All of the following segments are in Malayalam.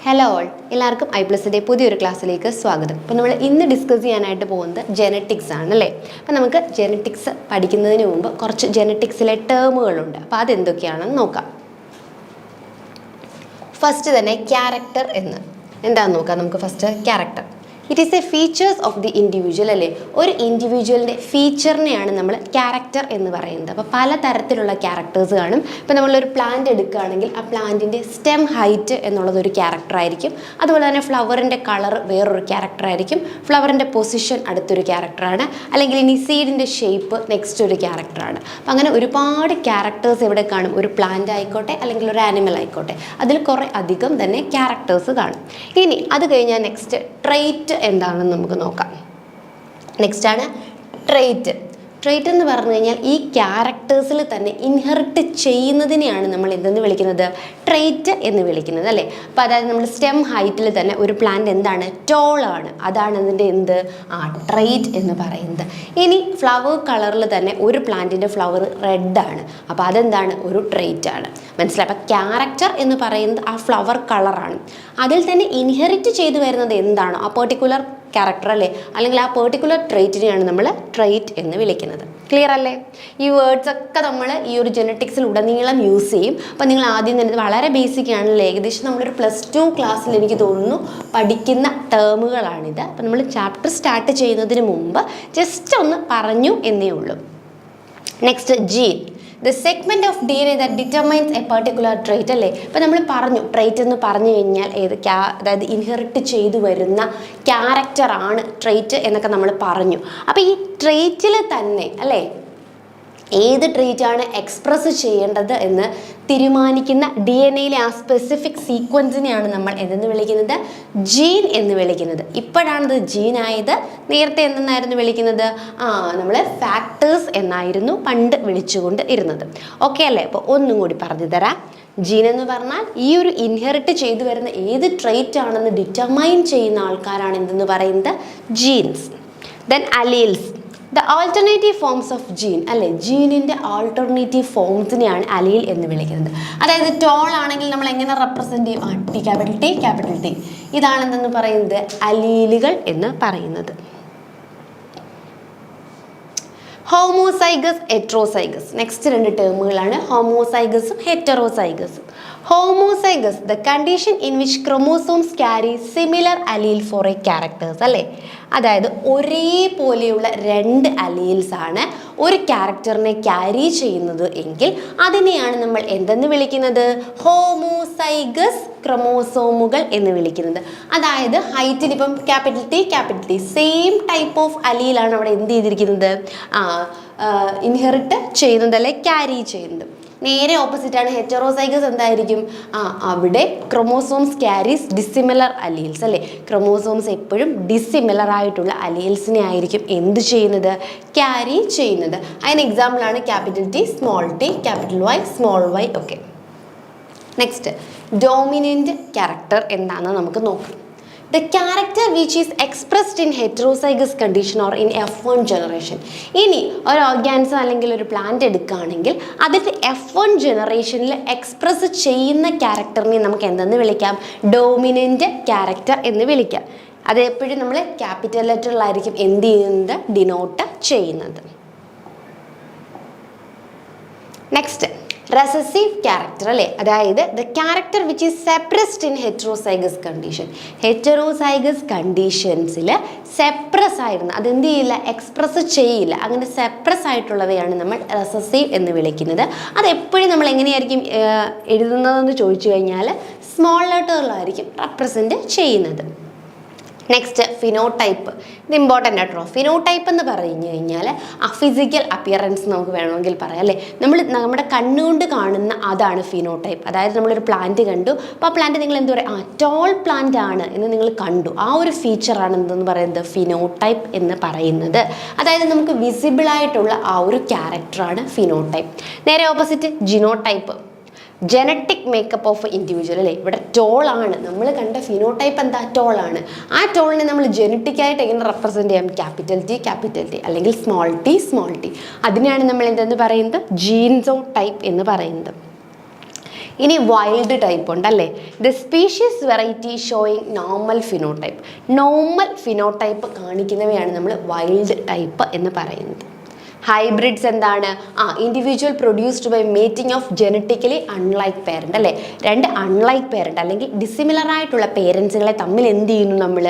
ഹലോ ഓൾ, എല്ലാവർക്കും I+ന്റെ പുതിയൊരു ക്ലാസ്സിലേക്ക് സ്വാഗതം. അപ്പോൾ നമ്മൾ ഇന്ന് ഡിസ്കസ് ചെയ്യാനായിട്ട് പോകുന്നത് ജെനറ്റിക്സ് ആണ് അല്ലേ. അപ്പോൾ നമുക്ക് ജെനറ്റിക്സ് പഠിക്കുന്നതിന് മുമ്പ് കുറച്ച് ജെനറ്റിക്സിലെ ടേമുകളുണ്ട്. അപ്പോൾ അതെന്തൊക്കെയാണെന്ന് നോക്കാം. ഫസ്റ്റ് തന്നെ ക്യാരക്ടർ എന്താണെന്ന് നോക്കാം. നമുക്ക് first character. It is A features of the individual അല്ലേ. ഒരു ഇൻഡിവിജ്വലിൻ്റെ ഫീച്ചറിനെയാണ് നമ്മൾ ക്യാരക്ടർ എന്ന് പറയുന്നത്. അപ്പോൾ പല തരത്തിലുള്ള ക്യാരക്ടേഴ്സ് കാണും. ഇപ്പോൾ നമ്മളൊരു പ്ലാന്റ് എടുക്കുകയാണെങ്കിൽ ആ പ്ലാന്റിൻ്റെ സ്റ്റെം ഹൈറ്റ് എന്നുള്ളതൊരു ക്യാരക്ടർ ആയിരിക്കും. അതുപോലെ തന്നെ ഫ്ലവറിൻ്റെ കളർ വേറൊരു ക്യാരക്ടർ ആയിരിക്കും. ഫ്ലവറിൻ്റെ പൊസിഷൻ അടുത്തൊരു ക്യാരക്ടറാണ്. അല്ലെങ്കിൽ ഇനി സീഡിൻ്റെ ഷേപ്പ് നെക്സ്റ്റ് ഒരു ക്യാരക്ടറാണ്. അപ്പം അങ്ങനെ ഒരുപാട് ക്യാരക്ടേഴ്സ് എവിടെ കാണും. ഒരു പ്ലാന്റ് ആയിക്കോട്ടെ അല്ലെങ്കിൽ ഒരു ആനിമൽ ആയിക്കോട്ടെ, അതിൽ കുറേ അധികം തന്നെ ക്യാരക്ടേഴ്സ് കാണും. ഇനി അത് കഴിഞ്ഞാൽ നെക്സ്റ്റ് ട്രെയ്റ്റ് എന്താണെന്ന് നമുക്ക് നോക്കാം. നെക്സ്റ്റ് ആണ് ട്രെയ്റ്റ്. ട്രെയ്റ്റ് എന്ന് പറഞ്ഞു കഴിഞ്ഞാൽ ഈ ക്യാരക്ടേഴ്സിൽ തന്നെ ഇൻഹെറിറ്റ് ചെയ്യുന്നതിനെയാണ് നമ്മൾ എന്തെന്ന് വിളിക്കുന്നത്, ട്രെയ്റ്റ് എന്ന് വിളിക്കുന്നത് അല്ലേ. അപ്പോൾ അതായത് നമ്മൾ സ്റ്റെം ഹൈറ്റിൽ തന്നെ ഒരു പ്ലാന്റ് എന്താണ്, ടോളാണ്. അതാണ് അതിൻ്റെ ട്രെയ്റ്റ് എന്ന് പറയുന്നത്. ഇനി ഫ്ലവർ കളറിൽ തന്നെ ഒരു പ്ലാന്റിൻ്റെ ഫ്ലവർ റെഡാണ്. അപ്പോൾ അതെന്താണ്, ഒരു ട്രെയ്റ്റ് ആണ്. മനസ്സിലായി. അപ്പോൾ ക്യാരക്ടർ എന്ന് പറയുന്നത് ആ ഫ്ലവർ കളറാണ്. അതിൽ തന്നെ ഇൻഹെറിറ്റ് ചെയ്തു വരുന്നത് എന്താണോ ആ പെർട്ടിക്കുലർ ക്യാരക്ടർ അല്ലേ, അല്ലെങ്കിൽ ആ പെർട്ടിക്കുലർ ട്രെയ്റ്റിനെയാണ് നമ്മൾ ട്രെയ്റ്റ് എന്ന് വിളിക്കുന്നത്. ക്ലിയർ അല്ലേ? ഈ വേർഡ്സ് ഒക്കെ നമ്മൾ ഈ ഒരു ജെനറ്റിക്സിൽ ഉടനീളം യൂസ് ചെയ്യും. അപ്പോൾ നിങ്ങൾ ആദ്യം തന്നെ വളരെ ബേസിക് ആണല്ലേ, ഏകദേശം നമ്മളൊരു +2 ക്ലാസ്സിൽ എനിക്ക് തോന്നുന്നു പഠിക്കുന്ന ടേമുകളാണിത്. അപ്പോൾ നമ്മൾ ചാപ്റ്റർ സ്റ്റാർട്ട് ചെയ്യുന്നതിന് മുമ്പ് ജസ്റ്റ് ഒന്ന് പറഞ്ഞു എന്നേ ഉള്ളൂ. Next gene. The segment of DNA that determines a particular trait അല്ലേ. ഇപ്പോൾ നമ്മൾ പറഞ്ഞു ട്രെയ്റ്റ് എന്ന് പറഞ്ഞു കഴിഞ്ഞാൽ അതായത് ഇൻഹെറിറ്റ് ചെയ്തു വരുന്ന ക്യാരക്ടറാണ് ട്രെയ്റ്റ് എന്നൊക്കെ നമ്മൾ പറഞ്ഞു. അപ്പോൾ ഈ ട്രെയ്റ്റിൽ തന്നെ അല്ലേ ഏത് ട്രെയ്റ്റാണ് എക്സ്പ്രസ് ചെയ്യേണ്ടത് എന്ന് തീരുമാനിക്കുന്ന DNA ആ സ്പെസിഫിക് സീക്വൻസിനെയാണ് നമ്മൾ എന്തെന്ന് വിളിക്കുന്നത്, ജീൻ എന്ന് വിളിക്കുന്നത്. ഇപ്പോഴാണത് ജീനായത്. നേരത്തെ എന്തെന്നായിരുന്നു വിളിക്കുന്നത്, നമ്മൾ ഫാക്ടേഴ്സ് എന്നായിരുന്നു പണ്ട് വിളിച്ചുകൊണ്ട് ഇരുന്നത്. ഓക്കെ അല്ലേ? അപ്പോൾ ഒന്നും കൂടി പറഞ്ഞു തരാം. ജീൻ എന്ന് പറഞ്ഞാൽ ഈ ഒരു ഇൻഹെറിറ്റ് ചെയ്തു വരുന്ന ഏത് ട്രെയ്റ്റ് ആണെന്ന് ഡിറ്റർമൈൻ ചെയ്യുന്ന ആൾക്കാരാണ് എന്തെന്ന് പറയുന്നത്, genes. Then alleles. The alternative forms of gene അല്ലേ. ജീനിൻ്റെ ആൾട്ടർനേറ്റീവ് ഫോംസിനെയാണ് അലീൽ എന്ന് വിളിക്കുന്നത്. അതായത് ടോൾ ആണെങ്കിൽ നമ്മൾ എങ്ങനെ റെപ്രസെൻറ്റ് ചെയ്യും, ക്യാപിറ്റൽ ടി. ഇതാണ് എന്തെന്ന് പറയുന്നത്, അലീലുകൾ എന്ന് പറയുന്നത്. Homozygous, heterozygous. നെക്സ്റ്റ് 2 ടേമുകളാണ് ഹോമോസൈഗസും ഹെറ്ററോസൈഗസും. Homozygous, the condition in which chromosomes carry similar allele for a characters അല്ലേ. അതായത് ഒരേപോലെയുള്ള 2 അലീൽസ് ആണ് ഒരു ക്യാരക്ടറിനെ ക്യാരി ചെയ്യുന്നത് എങ്കിൽ അതിനെയാണ് നമ്മൾ എന്തെന്ന് വിളിക്കുന്നത്, ഹോമോസൈഗസ് ക്രോമോസോമുകൾ എന്ന് വിളിക്കുന്നത്. അതായത് ഹൈറ്റിൽ ഇപ്പം capital T same type of അലീലാണ് അവിടെ എന്ത് ചെയ്തിരിക്കുന്നത്, ഇൻഹെറിറ്റ് ചെയ്യുന്നത് അല്ലെ, ക്യാരി ചെയ്യുന്നത്. നേരെ ഓപ്പോസിറ്റാണ് ഹെറ്ററോസൈഗസ്. എന്തായിരിക്കും, അവിടെ ക്രോമോസോംസ് ക്യാരീസ് ഡിസിമിലർ അലീൽസ് അല്ലേ. ക്രോമോസോംസ് എപ്പോഴും ഡിസിമിലർ ആയിട്ടുള്ള അലീൽസിനെ ആയിരിക്കും എന്ത് ചെയ്യുന്നത്, ക്യാരി ചെയ്യുന്നത്. അതിന് എക്സാമ്പിളാണ് capital T, small T, capital Y, small Y ഒക്കെ. നെക്സ്റ്റ് ഡോമിനൻ്റ് ക്യാരക്ടർ എന്താണെന്ന് നമുക്ക് നോക്കാം. The character which is expressed in heterozygous condition or in F1 generation. ഇനി ഒരു ഓർഗാനിസം അല്ലെങ്കിൽ ഒരു പ്ലാന്റ് എടുക്കുകയാണെങ്കിൽ അതിൻ്റെ F1 ജനറേഷനിൽ എക്സ്പ്രസ് ചെയ്യുന്ന ക്യാരക്ടറിനെ നമുക്ക് എന്തെന്ന് വിളിക്കാം, ഡോമിനൻ്റ് ക്യാരക്ടർ എന്ന് വിളിക്കാം. അത് എപ്പോഴും നമ്മൾ ക്യാപിറ്റൽ ലെറ്ററിലായിരിക്കും എന്ത് ചെയ്യുന്നത്, ഡിനോട്ട് ചെയ്യുന്നത്. നെക്സ്റ്റ് റെസസീവ് ക്യാരക്ടർ അല്ലേ. അതായത് the character which is suppressed in heterozygous condition. Heterozygous കണ്ടീഷൻസിൽ സെപ്രസ് ആയിരുന്നു, അതെന്ത് ചെയ്യില്ല, എക്സ്പ്രസ് ചെയ്യില്ല. അങ്ങനെ സെപ്രസ് ആയിട്ടുള്ളവയാണ് നമ്മൾ റെസസീവ് എന്ന് വിളിക്കുന്നത്. അതെപ്പോഴും നമ്മൾ എങ്ങനെയായിരിക്കും എഴുതുന്നതെന്ന് ചോദിച്ചു കഴിഞ്ഞാൽ സ്മോൾ ലെറ്ററിലായിരിക്കും റെപ്രസെൻറ്റ് ചെയ്യുന്നത്. Next phenotype. ഇത് ഇമ്പോർട്ടൻ്റ് ആയിട്ടോ. ഫിനോടൈപ്പ് എന്ന് പറഞ്ഞു കഴിഞ്ഞാൽ ആ ഫിസിക്കൽ അപ്പിയറൻസ് നമുക്ക് വേണമെങ്കിൽ പറയാം അല്ലേ. നമ്മുടെ കണ്ണുകൊണ്ട് കാണുന്ന അതാണ് ഫിനോടൈപ്പ്. അതായത് നമ്മളൊരു പ്ലാന്റ് കണ്ടു, അപ്പോൾ ആ പ്ലാന്റ് നിങ്ങൾ എന്ത് പറയുക, ടോൾ പ്ലാന്റ് ആണ് എന്ന് നിങ്ങൾ കണ്ടു. ആ ഒരു ഫീച്ചറാണ് എന്തെന്ന് പറയുന്നത്, ഫിനോടൈപ്പ് എന്ന് പറയുന്നത്. അതായത് നമുക്ക് വിസിബിൾ ആയിട്ടുള്ള ആ ഒരു ക്യാരക്ടറാണ് ഫിനോടൈപ്പ്. നേരെ opposite genotype. Genetic makeup of individual അല്ലേ. ഇവിടെ ടോളാണ് നമ്മൾ കണ്ട ഫിനോടൈപ്പ്. എന്താ, ടോളാണ്. ആ ടോളിനെ നമ്മൾ ജനറ്റിക്കായിട്ട് എങ്ങനെ റെപ്രസെൻറ്റ് ചെയ്യാം, ക്യാപിറ്റൽ ടി അല്ലെങ്കിൽ സ്മോൾ ടി. അതിനെയാണ് നമ്മൾ എന്തെന്ന് പറയുന്നത്, ജീൻസോ ടൈപ്പ് എന്ന് പറയുന്നത്. ഇനി വൈൽഡ് ടൈപ്പ് ഉണ്ടല്ലേ, the species variety showing normal phenotype. Normal phenotype കാണിക്കുന്നവയാണ് നമ്മൾ വൈൽഡ് ടൈപ്പ് എന്ന് പറയുന്നത്. ഹൈബ്രിഡ്സ് എന്താണ്? Individual produced by mating of genetically unlike parent അല്ലേ, രണ്ട് അൺലൈക്ക് പേരൻറ്റ് അല്ലെങ്കിൽ ഡിസിമിലർ ആയിട്ടുള്ള പേരൻസുകളെ തമ്മിൽ എന്ത് ചെയ്യുന്നു നമ്മൾ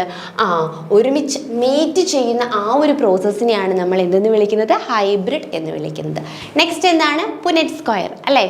ഒരുമിച്ച് മേറ്റ് ചെയ്യുന്ന ആ ഒരു പ്രോസസ്സിനെയാണ് നമ്മൾ എന്തെന്ന് വിളിക്കുന്നത്? ഹൈബ്രിഡ് എന്ന് വിളിക്കുന്നത്. നെക്സ്റ്റ് എന്താണ്? പുനെറ്റ് സ്ക്വയർ അല്ലേ,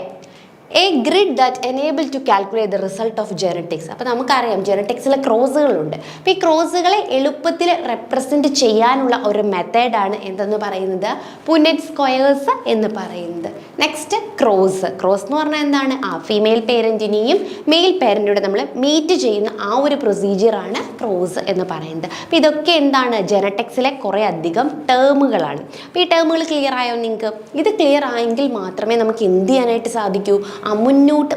a grid that enable to calculate the result of genetics. അപ്പോൾ നമുക്കറിയാം ജെനറ്റിക്സിലെ ക്രോസുകളുണ്ട്. അപ്പോൾ ഈ ക്രോസുകളെ എളുപ്പത്തിൽ റെപ്രസെൻറ്റ് ചെയ്യാനുള്ള ഒരു മെത്തേഡാണ് എന്തെന്ന് പറയുന്നത്? പുനെറ്റ് സ്ക്വയേഴ്സ് എന്ന് പറയുന്നത്. Next cross. ക്രോസ് എന്ന് പറഞ്ഞാൽ എന്താണ്? ഫീമെയിൽ പേരൻറ്റിനെയും മെയിൽ പേരൻറ്റിനോട് നമ്മൾ മീറ്റ് ചെയ്യുന്ന ആ ഒരു പ്രൊസീജിയറാണ് ക്രോസ് എന്ന് പറയുന്നത്. അപ്പോൾ ഇതൊക്കെ എന്താണ്? ജെനറ്റിക്സിലെ കുറേ അധികം ടേമുകളാണ്. അപ്പോൾ ഈ ടേമുകൾ ക്ലിയർ ആയോ നിങ്ങൾക്ക്? ഇത് ക്ലിയർ ആയെങ്കിൽ മാത്രമേ നമുക്ക് എന്ത് ചെയ്യാനായിട്ട് സാധിക്കൂ? മുന്നോട്ട്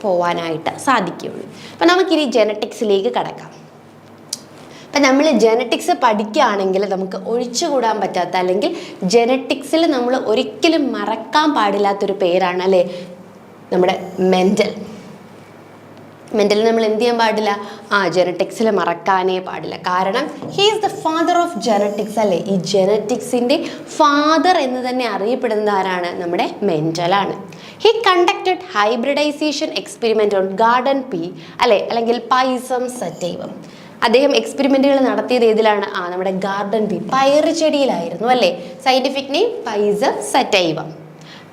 പോകാനായിട്ട് സാധിക്കുകയുള്ളൂ. അപ്പം നമുക്കിനി ജെനറ്റിക്സിലേക്ക് കടക്കാം. അപ്പം നമ്മൾ ജെനറ്റിക്സ് പഠിക്കുകയാണെങ്കിൽ നമുക്ക് ഒഴിച്ചുകൂടാൻ പറ്റാത്ത അല്ലെങ്കിൽ ജെനറ്റിക്സിൽ നമ്മൾ ഒരിക്കലും മറക്കാൻ പാടില്ലാത്തൊരു പേരാണ് അല്ലേ നമ്മുടെ മെൻഡൽ. മെൻ്റലി നമ്മൾ എന്ത് ചെയ്യാൻ പാടില്ല? ജെനറ്റിക്സിൽ മറക്കാനേ പാടില്ല. കാരണം he is the father of genetics അല്ലേ. ഈ ജെനറ്റിക്സിൻ്റെ ഫാദർ എന്ന് തന്നെ അറിയപ്പെടുന്നത് ആരാണ്? നമ്മുടെ മെൻ്റലാണ്. He conducted hybridization experiment on garden pea അല്ലേ, അല്ലെങ്കിൽ പൈസം സറ്റൈവം. അദ്ദേഹം എക്സ്പെരിമെൻറ്റുകൾ നടത്തിയത് ഏതിലാണ്? നമ്മുടെ ഗാർഡൻ പീ, പയറ് ചെടിയിലായിരുന്നു അല്ലേ. Scientific name പൈസം sativum.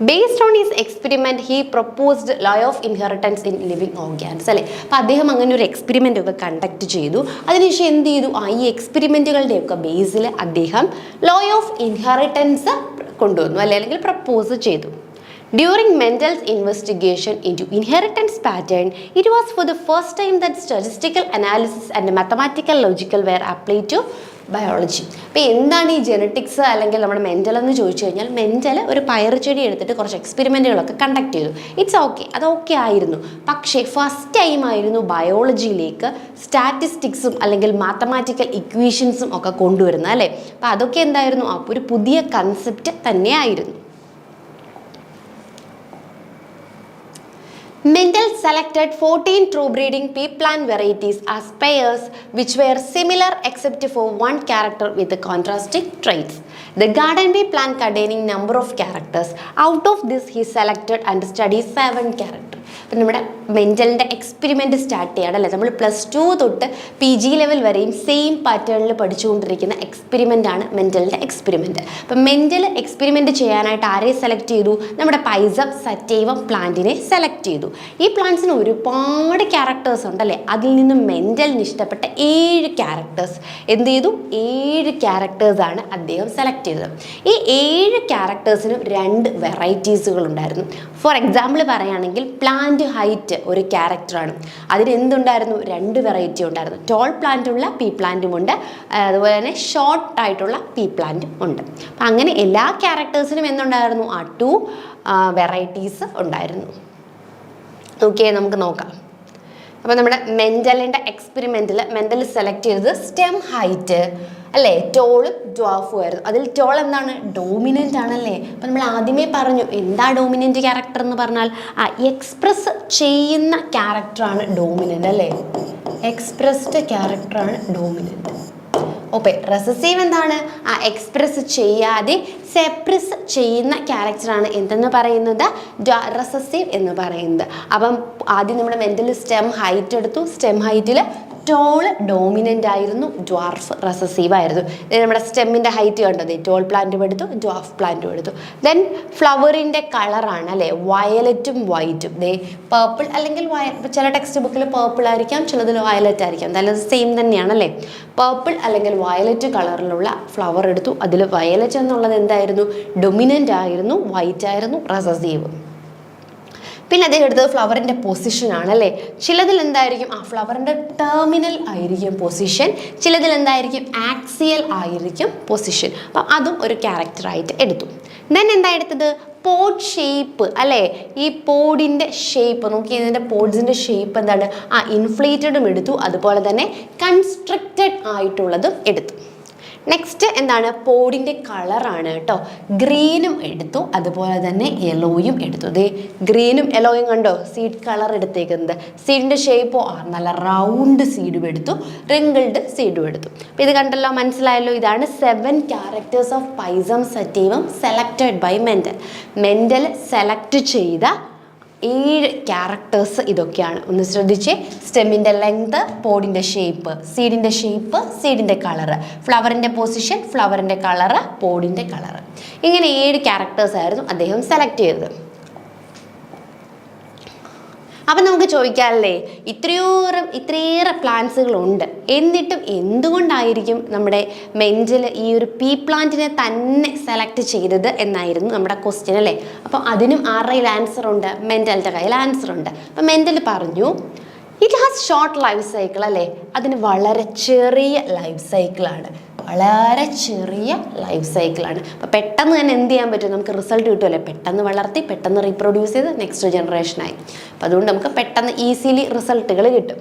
Based on his experiment, he proposed law of inheritance in living organs അല്ലേ. അപ്പോൾ അദ്ദേഹം അങ്ങനെ ഒരു എക്സ്പെരിമെൻ്റ് ഒക്കെ കണ്ടക്ട് ചെയ്തു. അതിനുശേഷം എന്ത് ചെയ്തു? ഈ എക്സ്പെരിമെൻറ്റുകളുടെയൊക്കെ ബേസിൽ അദ്ദേഹം ലോ ഓഫ് ഇൻഹെറിറ്റൻസ് കൊണ്ടുവന്നു അല്ലേ, അല്ലെങ്കിൽ പ്രപ്പോസ് ചെയ്തു. During Mendel's investigation into inheritance pattern, it was for the first time that statistical analysis and mathematical logical were applied to biology. അപ്പോൾ എന്താണ് ഈ ജെനറ്റിക്സ് അല്ലെങ്കിൽ നമ്മുടെ മെൻ്റൽ എന്ന് ചോദിച്ചു കഴിഞ്ഞാൽ, മെൻ്റൽ ഒരു പയർ ചെടി എടുത്തിട്ട് കുറച്ച് എക്സ്പെരിമെൻറ്റുകളൊക്കെ കണ്ടക്ട് ചെയ്തു. ഇറ്റ്സ് ഓക്കെ, അതൊക്കെ ആയിരുന്നു. പക്ഷേ ഫസ്റ്റ് ടൈം ആയിരുന്നു ബയോളജിയിലേക്ക് സ്റ്റാറ്റിസ്റ്റിക്സും അല്ലെങ്കിൽ മാത്തമാറ്റിക്കൽ ഇക്വേഷൻസും ഒക്കെ കൊണ്ടുവരുന്നത് അല്ലേ. അപ്പോൾ അതൊക്കെ എന്തായിരുന്നു? ഒരു പുതിയ കൺസെപ്റ്റ് തന്നെയായിരുന്നു. Mendel selected 14 true breeding pea plant varieties as pairs which were similar except for one character with contrasting traits. The garden pea plant containing number of characters. Out of this he selected and studied 7 characters. അപ്പം നമ്മുടെ മെൻ്റലിൻ്റെ എക്സ്പെരിമെൻറ്റ് സ്റ്റാർട്ട് ചെയ്യണം അല്ലേ. നമ്മൾ +2 തൊട്ട് PG ലെവൽ വരെയും സെയിം പാറ്റേണിൽ പഠിച്ചുകൊണ്ടിരിക്കുന്ന എക്സ്പെരിമെൻ്റാണ് മെൻ്റലിൻ്റെ എക്സ്പെരിമെൻറ്റ്. അപ്പം മെൻ്റൽ എക്സ്പെരിമെൻറ്റ് ചെയ്യാനായിട്ട് ആരെ സെലക്ട് ചെയ്തു? നമ്മുടെ പൈസം സറ്റൈവം പ്ലാന്റിനെ സെലക്ട് ചെയ്തു. ഈ പ്ലാന്റ്സിന് ഒരുപാട് ക്യാരക്ടേഴ്സ് ഉണ്ടല്ലേ. അതിൽ നിന്നും മെൻ്റലിന് ഇഷ്ടപ്പെട്ട 7 ക്യാരക്ടേഴ്സ് എന്ത് ചെയ്തു? 7 ക്യാരക്ടേഴ്സാണ് അദ്ദേഹം സെലക്ട് ചെയ്തത്. ഈ 7 ക്യാരക്ടേഴ്സിനും 2 വെറൈറ്റീസുകൾ ഉണ്ടായിരുന്നു. ഫോർ എക്സാമ്പിൾ പറയുകയാണെങ്കിൽ പ്ലാന്റ് ഹൈറ്റ് ഒരു ക്യാരക്ടറാണ്. അതിന് എന്തുണ്ടായിരുന്നു? 2 വെറൈറ്റി ഉണ്ടായിരുന്നു. ടോൾ പ്ലാന്റുള്ള പീ പ്ലാന്റും ഉണ്ട്, അതുപോലെ തന്നെ ഷോർട്ട് ആയിട്ടുള്ള പീ പ്ലാന്റും ഉണ്ട്. അപ്പം അങ്ങനെ എല്ലാ ക്യാരക്ടേഴ്സിനും എന്തുണ്ടായിരുന്നു? 2 വെറൈറ്റീസ് ഉണ്ടായിരുന്നു. ഓക്കെ, നമുക്ക് നോക്കാം. അപ്പോൾ നമ്മുടെ മെൻ്റലിൻ്റെ എക്സ്പെരിമെൻറ്റിൽ മെൻ്റൽ സെലക്ട് ചെയ്തത് സ്റ്റെം ഹൈറ്റ് അല്ലേ, ടോളും ഡ്വാഫും ആയിരുന്നു. അതിൽ ടോൾ എന്താണ്? ഡോമിനൻ്റ് ആണല്ലേ. അപ്പോൾ നമ്മൾ ആദ്യമേ പറഞ്ഞു എന്താ ഡോമിനൻ്റ് ക്യാരക്ടർ എന്ന് പറഞ്ഞാൽ എക്സ്പ്രസ് ചെയ്യുന്ന ക്യാരക്ടറാണ് ഡോമിനൻ്റ് അല്ലേ. എക്സ്പ്രസ്ഡ് ക്യാരക്ടറാണ് ഡോമിനൻ്റ്. ഓക്കെ, റെസസീവ് എന്താണ്? എക്സ്പ്രസ് ചെയ്യാതെ സെപ്രസ് ചെയ്യുന്ന ക്യാരക്ടറാണ് എന്തെന്ന് പറയുന്നത്? റെസസീവ് എന്ന് പറയുന്നത്. അപ്പം ആദ്യം നമ്മുടെ മെൻ്റൽ സ്റ്റെം ഹൈറ്റ് എടുത്തു. സ്റ്റെം ഹൈറ്റിൽ ടോൾ ഡോമിനൻ്റ് ആയിരുന്നു, ഡ്വാർഫ് റെസസീവ് ആയിരുന്നു. നമ്മുടെ സ്റ്റെമ്മിൻ്റെ ഹൈറ്റ് കണ്ടത് ടോൾ പ്ലാന്റും എടുത്തു, ഡ്വാർഫ് പ്ലാന്റും എടുത്തു. ദെൻ ഫ്ലവറിൻ്റെ കളറാണ് അല്ലേ, വയലറ്റും വൈറ്റും. പേർപ്പിൾ അല്ലെങ്കിൽ ചില ടെക്സ്റ്റ് ബുക്കിൽ പേർപ്പിൾ ആയിരിക്കാം, ചിലതിൽ വയലറ്റ് ആയിരിക്കാം. എന്തായാലും സെയിം തന്നെയാണല്ലേ. പേർപ്പിൾ അല്ലെങ്കിൽ വയലറ്റ് കളറിലുള്ള ഫ്ലവർ എടുത്തു. അതിൽ വയലറ്റ് എന്നുള്ളത് എന്തായിരുന്നു? ഡൊമിനൻ്റ് ആയിരുന്നു, വൈറ്റ് ആയിരുന്നു റെസസീവ്. പിന്നെ അദ്ദേഹം എടുത്തത് ഫ്ലവറിൻ്റെ പൊസിഷനാണ് അല്ലേ. ചിലതിൽ എന്തായിരിക്കും? ഫ്ലവറിൻ്റെ ടെർമിനൽ ആയിരിക്കും പൊസിഷൻ, ചിലതിൽ എന്തായിരിക്കും? ആക്സിയൽ ആയിരിക്കും പൊസിഷൻ. അപ്പം അതും ഒരു ക്യാരക്ടറായിട്ട് എടുത്തു. ദെൻ എന്താ എടുത്തത്? പോഡ് ഷേപ്പ് അല്ലേ. ഈ പോഡിൻ്റെ ഷേപ്പ് നോക്കി, ഇതിൻ്റെ പോഡ്സിൻ്റെ ഷേപ്പ് എന്താണ്? ഇൻഫ്ലേറ്റഡും എടുത്തു, അതുപോലെ തന്നെ കൺസ്ട്രക്റ്റഡ് ആയിട്ടുള്ളതും എടുത്തു. നെക്സ്റ്റ് എന്താണ്, പോഡിൻ്റെ കളറാണ് കേട്ടോ. ഗ്രീനും എടുത്തു, അതുപോലെ തന്നെ യെലോയും എടുത്തു. ദേ ഗ്രീനും യെലോയും കണ്ടോ, സീഡ് കളർ എടുത്തേക്കുന്നത്. സീഡിൻ്റെ ഷേപ്പോ നല്ല റൗണ്ട് സീഡും എടുത്തു, റിങ്കിൾഡ് സീഡും എടുത്തു. അപ്പോൾ ഇത് കണ്ടല്ലോ, മനസ്സിലായല്ലോ. ഇതാണ് 7 characters of Pisum sativum selected by Mendel. Mendel select ചെയ്ത 7 ക്യാരക്ടേഴ്സ് ഇതൊക്കെയാണ്. ഒന്ന് ശ്രദ്ധിച്ചേ. സ്റ്റെമ്മിൻ്റെ ലെങ്ത്, പോഡിൻ്റെ ഷേപ്പ്, സീഡിൻ്റെ കളറ്, ഫ്ലവറിൻ്റെ പൊസിഷൻ, ഫ്ലവറിൻ്റെ കളറ്, പോഡിൻ്റെ കളറ്. ഇങ്ങനെ 7 ക്യാരക്ടേഴ്സ് ആയിരുന്നു അദ്ദേഹം സെലക്ട് ചെയ്തത്. അപ്പം നമുക്ക് ചോദിക്കാമല്ലേ, ഇത്രയേറെ പ്ലാന്റ്സുകളുണ്ട്, എന്നിട്ടും എന്തുകൊണ്ടായിരിക്കും നമ്മുടെ മെൻഡൽ ഈ ഒരു പീ പ്ലാന്റിനെ തന്നെ സെലക്ട് ചെയ്തത് എന്നായിരുന്നു നമ്മുടെ ക്വസ്റ്റ്യൻ അല്ലേ. അപ്പം അതിനും ആരുടെ കയ്യിൽ ആൻസർ ഉണ്ട്, മെൻഡലിൻ്റെ കയ്യിൽ ആൻസർ ഉണ്ട്. അപ്പം മെൻഡൽ പറഞ്ഞു it has short life cycle അല്ലേ, അതിന് വളരെ ചെറിയ ലൈഫ് സൈക്കിളാണ്, വളരെ ചെറിയ ലൈഫ് സൈക്കിളാണ്. അപ്പോൾ പെട്ടെന്ന് തന്നെ എന്ത് ചെയ്യാൻ പറ്റും, നമുക്ക് റിസൾട്ട് കിട്ടുമല്ലേ, പെട്ടെന്ന് വളർത്തി പെട്ടെന്ന് റീപ്രൊഡ്യൂസ് ചെയ്ത് നെക്സ്റ്റ് ജനറേഷനായി. അപ്പോൾ അതുകൊണ്ട് നമുക്ക് പെട്ടെന്ന് ഈസിലി റിസൾട്ടുകൾ കിട്ടും.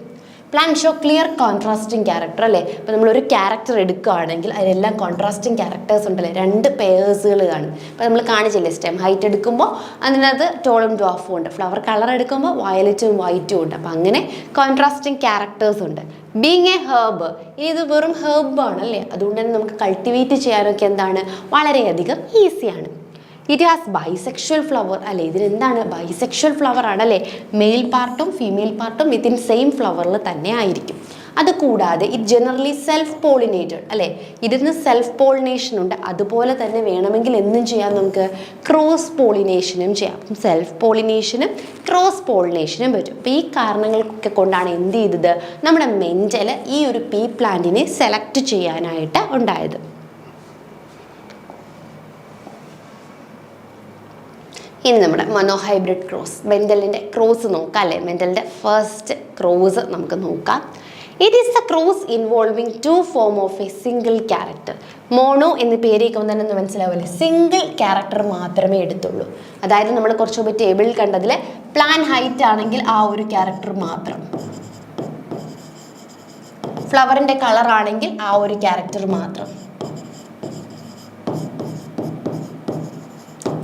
Plant show clear contrasting character അല്ലേ. ഇപ്പോൾ നമ്മളൊരു ക്യാരക്ടർ എടുക്കുകയാണെങ്കിൽ അതിലെല്ലാം കോൺട്രാസ്റ്റിംഗ് ക്യാരക്ടേഴ്സ് ഉണ്ടല്ലേ, 2 പേഴ്സുകൾ കാണും. അപ്പോൾ നമ്മൾ കാണിച്ചില്ലേ, സ്റ്റെം ഹൈറ്റ് എടുക്കുമ്പോൾ അതിനകത്ത് ടോളും ഡ്വാഫും ഉണ്ട്, ഫ്ലവർ കളർ എടുക്കുമ്പോൾ വയലറ്റും വൈറ്റും ഉണ്ട്. അപ്പോൾ അങ്ങനെ കോൺട്രാസ്റ്റിംഗ് ക്യാരക്ടേഴ്സ് ഉണ്ട്. ബീങ് എ ഹെർബ്, ഇനി ഇത് വെറും ഹെർബാണ് അല്ലേ, അതുകൊണ്ട് തന്നെ നമുക്ക് കൾട്ടിവേറ്റ് ചെയ്യാനൊക്കെ എന്താണ്, വളരെയധികം ഈസിയാണ്. ഇറ്റ് ഹാസ് ബൈസെക്ഷൽ ഫ്ലവർ അല്ലേ, ഇതിനെന്താണ്, ബൈസെക്ഷൽ ഫ്ലവർ ആണല്ലേ, മെയിൽ പാർട്ടും ഫീമെയിൽ പാർട്ടും വിത്തിൻ സെയിം ഫ്ലവറിൽ തന്നെ ആയിരിക്കും. അതുകൂടാതെ ഇറ്റ് ജനറലി സെൽഫ് പോളിനേറ്റഡ് അല്ലേ, ഇതിന് സെൽഫ് പോളിനേഷൻ ഉണ്ട്. അതുപോലെ തന്നെ വേണമെങ്കിൽ എന്തും ചെയ്യാം, നമുക്ക് ക്രോസ് പോളിനേഷനും ചെയ്യാം. സെൽഫ് പോളിനേഷനും ക്രോസ് പോളിനേഷനും പറ്റും. അപ്പോൾ ഈ കാരണങ്ങളൊക്കെ കൊണ്ടാണ് എന്ത് ചെയ്തത്, നമ്മുടെ മെൻഡൽ ഈ ഒരു പീ പ്ലാന്റിനെ സെലക്ട് ചെയ്യാനായിട്ട് ഉണ്ടായത്. ഇനി നമ്മുടെ മോണോഹൈബ്രിഡ് ക്രോസ്, മെൻഡലിൻ്റെ ക്രോസ് നോക്കാം അല്ലേ. മെൻഡലിൻ്റെ ഫസ്റ്റ് ക്രോസ് നമുക്ക് നോക്കാം. It is A cross involving 2 form of A single character. Mono എന്ന് പേര് കേൾക്കുമ്പോൾ തന്നെ ഒന്ന് മനസ്സിലാവില്ലേ, സിംഗിൾ ക്യാരക്ടർ മാത്രമേ എടുത്തുള്ളൂ. അതായത് നമ്മൾ കുറച്ച് മുമ്പ് ടേബിളിൽ കണ്ടതിൽ പ്ലാൻ ഹൈറ്റ് ആണെങ്കിൽ ആ ഒരു ക്യാരക്ടർ മാത്രം, ഫ്ലവറിൻ്റെ കളർ ആണെങ്കിൽ ആ ഒരു ക്യാരക്ടർ മാത്രം,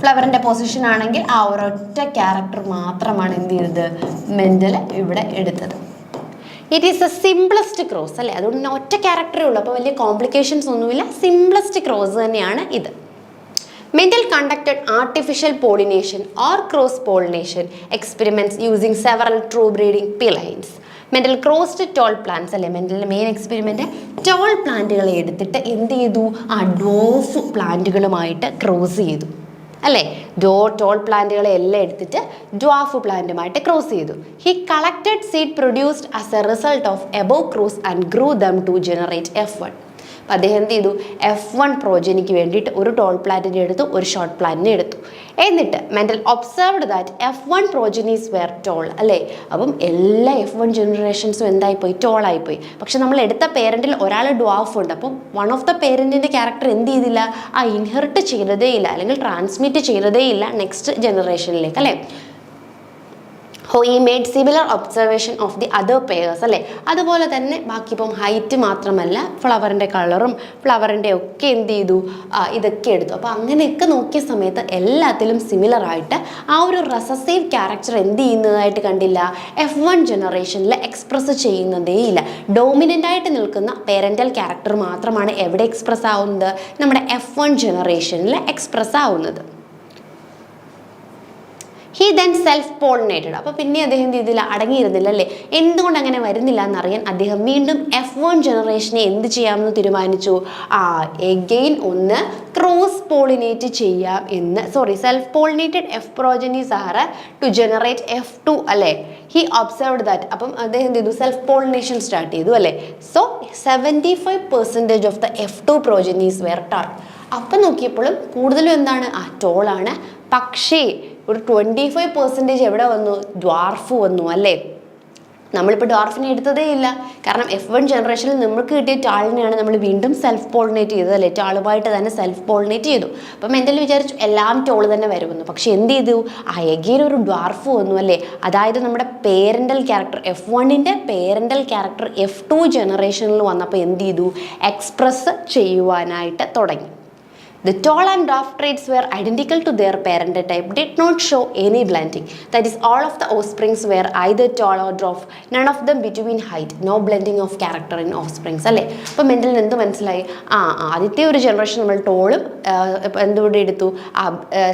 ഫ്ലവറിൻ്റെ പൊസിഷൻ ആണെങ്കിൽ ആ ഒരൊറ്റ ക്യാരക്ടർ മാത്രമാണ് എന്ത് ചെയ്തത്, മെൻഡൽ ഇവിടെ എടുത്തത്. It is A simplest cross അല്ലേ, അതുകൊണ്ട് ഒറ്റ ക്യാരക്ടറേ ഉള്ളൂ, അപ്പോൾ വലിയ കോംപ്ലിക്കേഷൻസ് ഒന്നുമില്ല, സിംപ്ലസ്റ്റ് ക്രോസ് തന്നെയാണ് ഇത്. Mendel conducted artificial pollination or cross pollination experiments using several true breeding P lines. Mendel crossed toll plants അല്ലേ, മെൻഡലിൻ്റെ മെയിൻ എക്സ്പെരിമെൻറ്റ് ടോൾ പ്ലാന്റുകളെ എടുത്തിട്ട് എന്ത് ചെയ്തു, ആ ഡ്വാർഫ് പ്ലാന്റുകളുമായിട്ട് ക്രോസ് ചെയ്തു അല്ലേ. ടോൾ പ്ലാന്റുകളെ എല്ലാം എടുത്തിട്ട് ഡ്വാർഫ് പ്ലാന്റുമായിട്ട് ക്രോസ് ചെയ്തു. He collected seed produced as a result of above cross and grew them to generate F1. അപ്പം അദ്ദേഹം എന്ത് ചെയ്തു, F1 പ്രോജനിക്ക് വേണ്ടിയിട്ട് ഒരു ടോൾ പ്ലാന്റിനെ എടുത്തു, ഒരു ഷോർട്ട് പ്ലാന്റിനെ എടുത്തു. എന്നിട്ട് Mendel observed that F1 progenies were tall അല്ലേ. അപ്പം എല്ലാ F1 ജനറേഷൻസും എന്തായിപ്പോയി, ടോളായിപ്പോയി. പക്ഷെ നമ്മൾ എടുത്ത പേരൻറ്റിൽ ഒരാൾ ഡ്വാർഫ് ഉണ്ട്. അപ്പം വൺ ഓഫ് ദ പേരൻറ്റിൻ്റെ ക്യാരക്ടർ എന്ത് ചെയ്തില്ല, ആ ഇൻഹെറിറ്റ് ചെയ്തതേ ഇല്ല, അല്ലെങ്കിൽ ട്രാൻസ്മിറ്റ് ചെയ്തതേ ഇല്ല നെക്സ്റ്റ് ജനറേഷനിലേക്ക് അല്ലേ. He made similar observation of the other pairs അല്ലേ. അതുപോലെ തന്നെ ബാക്കി ഇപ്പം ഹൈറ്റ് മാത്രമല്ല, ഫ്ലവറിൻ്റെ കളറും ഫ്ലവറിൻ്റെ ഒക്കെ എന്ത് ചെയ്തു, ഇതൊക്കെ എടുത്തു. അപ്പോൾ അങ്ങനെയൊക്കെ നോക്കിയ സമയത്ത് എല്ലാത്തിലും സിമിലർ ആയിട്ട് ആ ഒരു റെസസീവ് ക്യാരക്ടർ എന്ത് ചെയ്യുന്നതായിട്ട് കണ്ടില്ല, F1 ജനറേഷനിൽ എക്സ്പ്രസ് ചെയ്യുന്നതേ ഇല്ല. ഡോമിനൻ്റ് ആയിട്ട് നിൽക്കുന്ന പേരൻ്റൽ ക്യാരക്ടർ മാത്രമാണ് എവിടെ എക്സ്പ്രസ് ആവുന്നത്, നമ്മുടെ F1 ജനറേഷനിൽ എക്സ്പ്രസ് ആവുന്നത്. He then self pollinated. അപ്പോൾ പിന്നെ അദ്ദേഹം എന്ത് ചെയ്തില്ല, അടങ്ങിയിരുന്നില്ല അല്ലേ. എന്തുകൊണ്ട് അങ്ങനെ വരുന്നില്ല എന്നറിയാൻ അദ്ദേഹം വീണ്ടും F1 ജനറേഷനെ എന്ത് ചെയ്യാമെന്ന് തീരുമാനിച്ചു, എഗെയിൻ ഒന്ന് ക്രോസ് പോളിനേറ്റ് ചെയ്യാം എന്ന്. Self pollinated F progenies are to generate F2 അല്ലേ. He observed that. അപ്പം അദ്ദേഹം എന്ത് ചെയ്തു, സെൽഫ് പോളിനേഷൻ സ്റ്റാർട്ട് ചെയ്തു അല്ലേ. So 75% of the F2 progenies were tall. അപ്പം നോക്കിയപ്പോഴും കൂടുതലും എന്താണ്, ടോളാണ്. പക്ഷേ ഒരു 25% എവിടെ വന്നു, ഡ്വാർഫ് വന്നു അല്ലേ. നമ്മളിപ്പോൾ ഡോർഫിനെ എടുത്തതേ ഇല്ല. കാരണം F1 ജനറേഷനിൽ നമുക്ക് കിട്ടിയ ടാളിനെയാണ് നമ്മൾ വീണ്ടും സെൽഫ് പോളിനേറ്റ് ചെയ്തത് അല്ലേ, ടാളുമായിട്ട് തന്നെ സെൽഫ് പോളിനേറ്റ് ചെയ്തു. അപ്പം മെൻ്റൽ വിചാരിച്ചു എല്ലാം ടോള് തന്നെ വരുമെന്ന്. പക്ഷെ എന്ത് ചെയ്തു, എഗെയിൻ ഒരു ഡ്വാർഫ് വന്നു അല്ലേ. അതായത് നമ്മുടെ പേരൻ്റൽ ക്യാരക്ടർ F1ൻ്റെ പേരൻ്റൽ ക്യാരക്ടർ F2 ജനറേഷനിൽ വന്നപ്പോൾ എന്ത് ചെയ്തു, എക്സ്പ്രസ് ചെയ്യുവാനായിട്ട് തുടങ്ങി. The tall and dwarf traits were identical to their parent type, did not show any blending. That is, all of the offsprings were either tall or dwarf, none of them between height, no blending of character in offsprings അല്ലേ. അപ്പോൾ മെൻ്റലിന് എന്ത് മനസ്സിലായി, ആദ്യത്തെ ഒരു ജനറേഷൻ നമ്മൾ ടോളും എന്തുകൂടി എടുത്തു,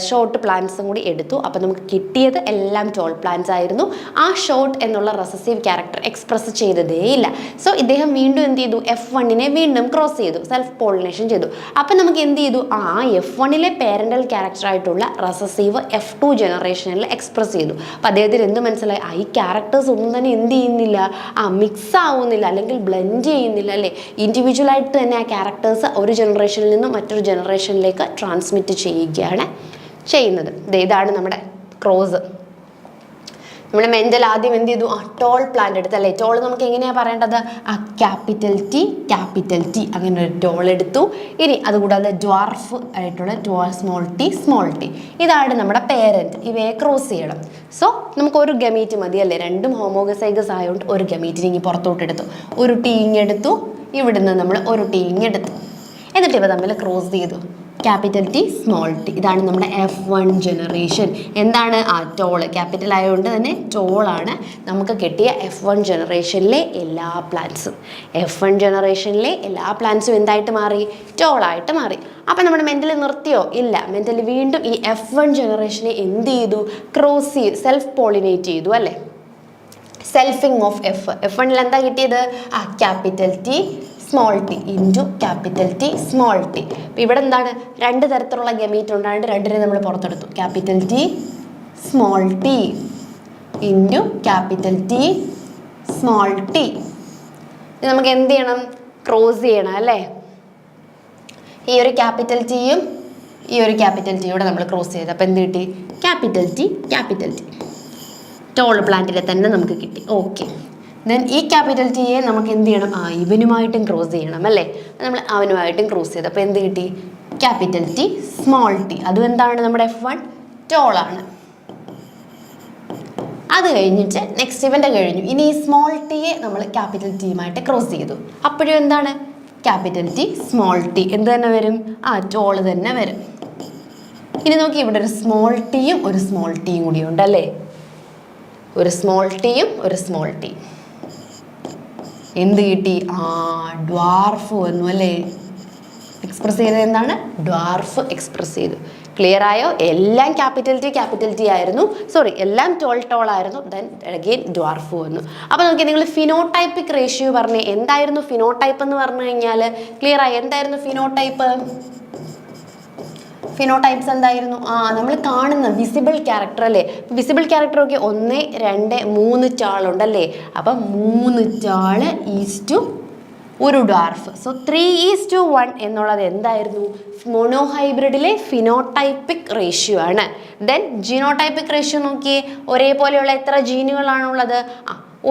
ഷോർട്ട് പ്ലാന്റ്സും കൂടി എടുത്തു. അപ്പോൾ നമുക്ക് കിട്ടിയത് എല്ലാം ടോൾ പ്ലാന്റ്സ് ആയിരുന്നു. ആ ഷോർട്ട് എന്നുള്ള റെസസീവ് ക്യാരക്ടർ എക്സ്പ്രസ് ചെയ്തതേ ഇല്ല. സോ ഇദ്ദേഹം വീണ്ടും എന്ത് ചെയ്തു, F1നെ വീണ്ടും ക്രോസ് ചെയ്തു, സെൽഫ് പോളിനേഷൻ ചെയ്തു. അപ്പം നമുക്ക് എന്ത് ചെയ്തു, F1ലെ പേരൻ്റൽ ക്യാരക്ടറായിട്ടുള്ള റെസസീവ് F2 ജനറേഷനിൽ എക്സ്പ്രസ് ചെയ്തു. അപ്പോൾ അദ്ദേഹത്തിന് എന്ത് മനസ്സിലായി, ഈ ക്യാരക്ടേഴ്സ് ഒന്നും തന്നെ എന്ത് ചെയ്യുന്നില്ല, മിക്സ് ആവുന്നില്ല അല്ലെങ്കിൽ ബ്ലെൻഡ് ചെയ്യുന്നില്ല അല്ലേ. ഇൻഡിവിജ്വലായിട്ട് തന്നെ ആ ക്യാരക്ടേഴ്സ് ഒരു ജനറേഷനിൽ നിന്നും മറ്റൊരു ജനറേഷനിലേക്ക് ട്രാൻസ്മിറ്റ് ചെയ്യുകയാണ് ചെയ്യുന്നത്. ഇതാണ് നമ്മുടെ ക്രോസ്. നമ്മുടെ മെൻ്റൽ ആദ്യം എന്ത് ചെയ്തു, ടോൾ പ്ലാന്റ് എടുത്തു അല്ലേ. ടോൾ നമുക്ക് എങ്ങനെയാണ് പറയേണ്ടത്, ക്യാപിറ്റൽ ടി അങ്ങനെ ഒരു ടോൾ എടുത്തു. ഇനി അതുകൂടാതെ ഡ്വാർഫ് ആയിട്ടുള്ള സ്മോൾ ടി ഇതാണ് നമ്മുടെ പേരൻറ്റ്. ഇവയെ ക്രോസ് ചെയ്യണം. സോ നമുക്ക് ഒരു ഗമീറ്റ് മതി അല്ലേ, രണ്ടും ഹോമോഗസൈഗസ് ആയതുകൊണ്ട് ഒരു ഗമീറ്റിന് ഇനി പുറത്തോട്ടെടുത്തു, ഒരു ടീങ്ങെടുത്തു, ഇവിടുന്ന് നമ്മൾ ഒരു ടീങ്ങെടുത്തു, എന്നിട്ട് ഇവ തമ്മിൽ ക്രോസ് ചെയ്തു. ക്യാപിറ്റൽ ടി സ്മോൾ ടി ഇതാണ് നമ്മുടെ F1 ജനറേഷൻ. എന്താണ് ടോള്, ക്യാപിറ്റൽ ആയതുകൊണ്ട് തന്നെ ടോളാണ് നമുക്ക് കിട്ടിയ F1 ജനറേഷനിലെ എല്ലാ പ്ലാന്റ്സും. F1 ജനറേഷനിലെ എല്ലാ പ്ലാന്റ്സും എന്തായിട്ട് മാറി, ടോളായിട്ട് മാറി. അപ്പം നമ്മുടെ മെൻ്റൽ നിർത്തിയോ, ഇല്ല. മെൻ്റൽ വീണ്ടും ഈ F1 ജനറേഷനെ എന്ത് ചെയ്തു, ക്രോസ് ചെയ്തു, സെൽഫ് പോളിനേറ്റ് ചെയ്തു അല്ലേ. സെൽഫിങ് ഓഫ് F1ൽ എന്താ കിട്ടിയത്, capital T small T into capital T small T. അപ്പോൾ ഇവിടെ എന്താണ്, രണ്ട് തരത്തിലുള്ള ഗമീറ്റ് ഉണ്ടായിട്ട് രണ്ടിനെ നമ്മൾ പുറത്തെടുത്തു. Capital T small T into capital T small T. നമുക്ക് എന്ത് ചെയ്യണം, ക്രോസ് ചെയ്യണം അല്ലേ. ഈ ഒരു ക്യാപിറ്റൽ ടിയും ഈ ഒരു ക്യാപിറ്റൽ ടിയോടെ നമ്മൾ ക്രോസ് ചെയ്ത് അപ്പോൾ എന്ത് കിട്ടി, ക്യാപിറ്റൽ ടി ടോൾ പ്ലാന്റിനെ തന്നെ നമുക്ക് കിട്ടി. ഓക്കെ, ദെൻ ഈ ക്യാപിറ്റൽ ടിയെ നമുക്ക് എന്ത് ചെയ്യണം, ഇവനുമായിട്ടും ക്രോസ് ചെയ്യണം അല്ലേ. നമ്മൾ അവനുമായിട്ടും ക്രോസ് ചെയ്ത് അപ്പോൾ എന്ത് കിട്ടി, ക്യാപിറ്റൽ ടി സ്മോൾ ടി. അതും എന്താണ്, നമ്മുടെ F1 ടോളാണ്. അത് കഴിഞ്ഞിട്ട് നെക്സ്റ്റ് ഇവൻ്റെ കഴിഞ്ഞു. ഇനി ഈ സ്മോൾ ടിയെ നമ്മൾ ക്യാപിറ്റൽ ടിയുമായിട്ട് ക്രോസ് ചെയ്തു. അപ്പോഴും എന്താണ്, ക്യാപിറ്റൽ ടി സ്മോൾ ടി എന്ത് തന്നെ വരും, ടോള് തന്നെ വരും. ഇനി നോക്കി, ഇവിടെ ഒരു സ്മോൾ ടിയും ഒരു സ്മോൾ ടിയും കൂടി ഉണ്ടല്ലേ. ഒരു സ്മോൾ ടിയും ഒരു സ്മോൾ ടി എന്ത് കിട്ടി, ഡ്വാർഫ് വന്നു അല്ലേ. എക്സ്പ്രസ് ചെയ്തത് എന്താണ്, ഡ്വാർഫ് എക്സ്പ്രസ് ചെയ്തു. ക്ലിയർ ആയോ? എല്ലാം ക്യാപിറ്റൽ ടി ആയിരുന്നു, എല്ലാം ടോൾ ആയിരുന്നു. ദെൻ അഗെയിൻ ഡ്വാർഫ് വന്നു. അപ്പോൾ നോക്കി, നിങ്ങൾ ഫിനോടൈപ്പിക് റേഷ്യോ പറഞ്ഞേ. എന്തായിരുന്നു ഫിനോടൈപ്പ് എന്ന് പറഞ്ഞു കഴിഞ്ഞാൽ ക്ലിയർ ആയി. എന്തായിരുന്നു ഫിനോടൈപ്സ് എന്തായിരുന്നു, നമ്മൾ കാണുന്ന വിസിബിൾ ക്യാരക്ടർ അല്ലേ. വിസിബിൾ ക്യാരക്ടർ ഒക്കെ 1, 2, 3 ടാളുണ്ടല്ലേ. അപ്പം 3 ടാള് ഈസ്റ്റു ഒരു ഡ്വാർഫ്. സോ 3:1 എന്നുള്ളത് എന്തായിരുന്നു, മോണോഹൈബ്രിഡിലെ ഫിനോടൈപ്പിക് റേഷ്യോ ആണ്. ദെൻ ജീനോടൈപ്പിക് റേഷ്യോ നോക്കിയേ, ഒരേപോലെയുള്ള എത്ര ജീനുകളാണുള്ളത്,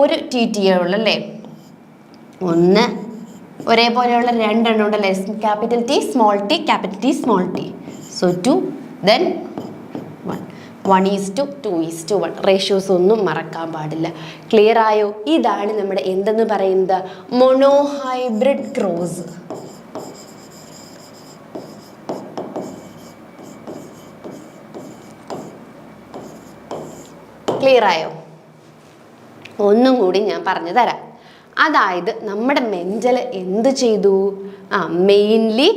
ഒരു TTA ഉള്ളല്ലേ. 1 ഒരേപോലെയുള്ള 2 എണ്ണം ഉണ്ടല്ലേ, capital T small T capital T small T. So 2, then 1. 1:2:1 ratios ഒന്നും മറക്കാൻ പാടില്ല. ക്ലിയർ ആയോ? ഇതാണ് നമ്മുടെ എന്തെന്ന് പറയുന്നത്, മോണോഹൈബ്രിഡ് ക്രോസ്. ക്ലിയർ ആയോ? ഒന്നും കൂടി ഞാൻ പറഞ്ഞു തരാം. അതായത് നമ്മുടെ മെൻ്റൽ എന്ത് ചെയ്തു, മെയിൻലി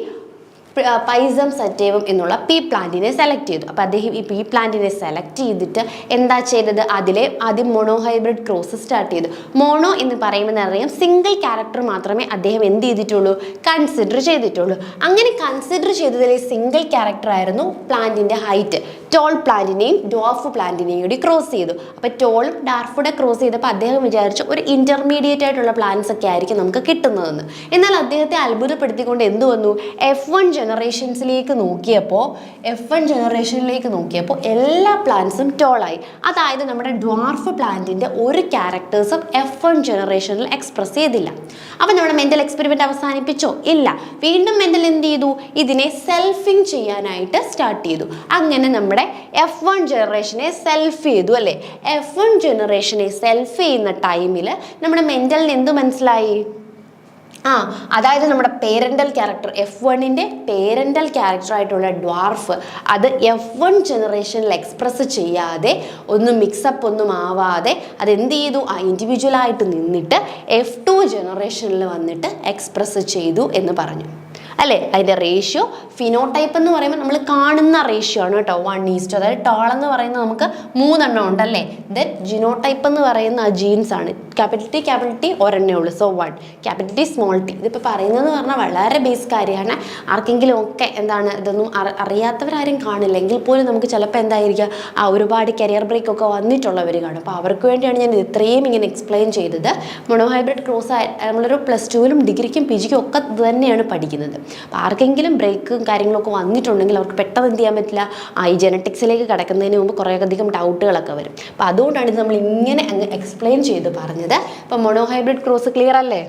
പൈസം സറ്റേവം എന്നുള്ള പീ പ്ലാന്റിനെ സെലക്ട് ചെയ്തു. അപ്പോൾ അദ്ദേഹം ഈ പീ പ്ലാന്റിനെ സെലക്ട് ചെയ്തിട്ട് എന്താ ചെയ്തത്, ആദ്യം മോണോഹൈബ്രിഡ് ക്രോസ് സ്റ്റാർട്ട് ചെയ്തു. മോണോ എന്ന് പറയുമ്പോൾ അറിയാം, സിംഗിൾ ക്യാരക്ടർ മാത്രമേ അദ്ദേഹം എന്ത് ചെയ്തിട്ടുള്ളൂ, കൺസിഡർ ചെയ്തിട്ടുള്ളൂ. അങ്ങനെ കൺസിഡർ ചെയ്തതിലെ സിംഗിൾ ക്യാരക്ടർ ആയിരുന്നു പ്ലാന്റിൻ്റെ ഹൈറ്റ്. ടോൾ പ്ലാന്റിനെയും ഡ്വാർഫ് പ്ലാന്റിനെയും കൂടി ക്രോസ് ചെയ്തു. അപ്പോൾ ടോളും ഡാർഫൂടെ ക്രോസ് ചെയ്തപ്പോൾ അദ്ദേഹം വിചാരിച്ചു ഒരു ഇൻ്റർമീഡിയറ്റ് ആയിട്ടുള്ള പ്ലാന്റ്സ് ഒക്കെ ആയിരിക്കും നമുക്ക് കിട്ടുന്നതെന്ന്. എന്നാൽ അദ്ദേഹത്തെ അത്ഭുതപ്പെടുത്തിക്കൊണ്ട് എന്ത് വന്നു, F1 ജനറേഷനിലേക്ക് നോക്കിയപ്പോൾ എല്ലാ പ്ലാന്റ്സും ടോളായി. അതായത് നമ്മുടെ ഡ്വാർഫ് പ്ലാന്റിൻ്റെ ഒരു ക്യാരക്ടേഴ്സും F1 ജനറേഷനിൽ എക്സ്പ്രസ് ചെയ്തില്ല. അപ്പം നമ്മുടെ മെൻ്റൽ എക്സ്പെരിമെൻ്റ് അവസാനിപ്പിച്ചോ? ഇല്ല. വീണ്ടും മെൻ്റൽ എന്ത് ചെയ്തു, ഇതിനെ സെൽഫിങ് ചെയ്യാനായിട്ട് സ്റ്റാർട്ട് ചെയ്തു. അങ്ങനെ നമ്മുടെ F1 ജനറേഷനെ സെൽഫ് ചെയ്തു അല്ലേ. F1 ജനറേഷനെ സെൽഫ് ചെയ്യുന്ന ടൈമിൽ നമ്മുടെ മെൻ്റലിന് എന്ത് മനസ്സിലായി? അതായത് നമ്മുടെ പേരൻ്റൽ ക്യാരക്ടർ, F1ൻ്റെ പേരൻ്റൽ ക്യാരക്ടറായിട്ടുള്ള ഡ്വാർഫ് അത് F1 ജനറേഷനിൽ എക്സ്പ്രസ് ചെയ്യാതെ മിക്സപ്പ് ഒന്നും ആവാതെ അതെന്ത് ചെയ്തു, ആ ഇൻഡിവിജ്വലായിട്ട് നിന്നിട്ട് F2 ജനറേഷനിൽ വന്നിട്ട് എക്സ്പ്രസ് ചെയ്തു എന്ന് പറഞ്ഞു അല്ലേ. അതിൻ്റെ റേഷ്യോ ഫിനോടൈപ്പ് എന്ന് പറയുമ്പോൾ നമ്മൾ കാണുന്ന റേഷ്യോ ആണ് കേട്ടോ, 1:, അതായത് ടോൾ എന്ന് പറയുന്നത് നമുക്ക് 3 എണ്ണം ഉണ്ടല്ലേ. ദെൻ ജിനോടൈപ്പ് എന്ന് പറയുന്ന ആ ജീൻസ് ആണ്. ക്യാപിറ്റൽ ടി ഒരെണ്ണേ ഉള്ളൂ, so 1, capital T small T. ഇതിപ്പോൾ പറയുന്നതെന്ന് പറഞ്ഞാൽ വളരെ ബേസ് കാര്യമാണ്. ആർക്കെങ്കിലും ഒക്കെ ഇതൊന്നും അറിയാത്തവരാരും കാണില്ല എങ്കിൽ പോലും നമുക്ക് ചിലപ്പോൾ എന്തായിരിക്കുക ഒരുപാട് കരിയർ ബ്രേക്ക് ഒക്കെ വന്നിട്ടുള്ളവർ കാണും. അപ്പോൾ അവർക്ക് വേണ്ടിയാണ് ഞാൻ ഇത്രയും ഇങ്ങനെ എക്സ്പ്ലെയിൻ ചെയ്തത്. മോണോഹൈബ്രിഡ് ക്രോസ് നമ്മളൊരു +2ലും ഡിഗ്രിക്കും PGക്കും ഒക്കെ തന്നെയാണ് പഠിക്കുന്നത്. അപ്പോൾ ആർക്കെങ്കിലും ബ്രേക്കും കാര്യങ്ങളൊക്കെ വന്നിട്ടുണ്ടെങ്കിൽ അവർക്ക് പെട്ടെന്ന് എന്ത് ചെയ്യാൻ പറ്റില്ല, ഈ ജെനറ്റിക്സിലേക്ക് കിടക്കുന്നതിന് മുമ്പ് കുറേയധികം ഡൗട്ടുകളൊക്കെ വരും. അപ്പോൾ അതുകൊണ്ടാണ് ഇത് നമ്മൾ ഇങ്ങനെ അങ്ങ് എക്സ്പ്ലെയിൻ ചെയ്ത് പറഞ്ഞത്. അപ്പോൾ മോണോഹൈബ്രിഡ് ക്രോസ് ക്ലിയർ അല്ലേ?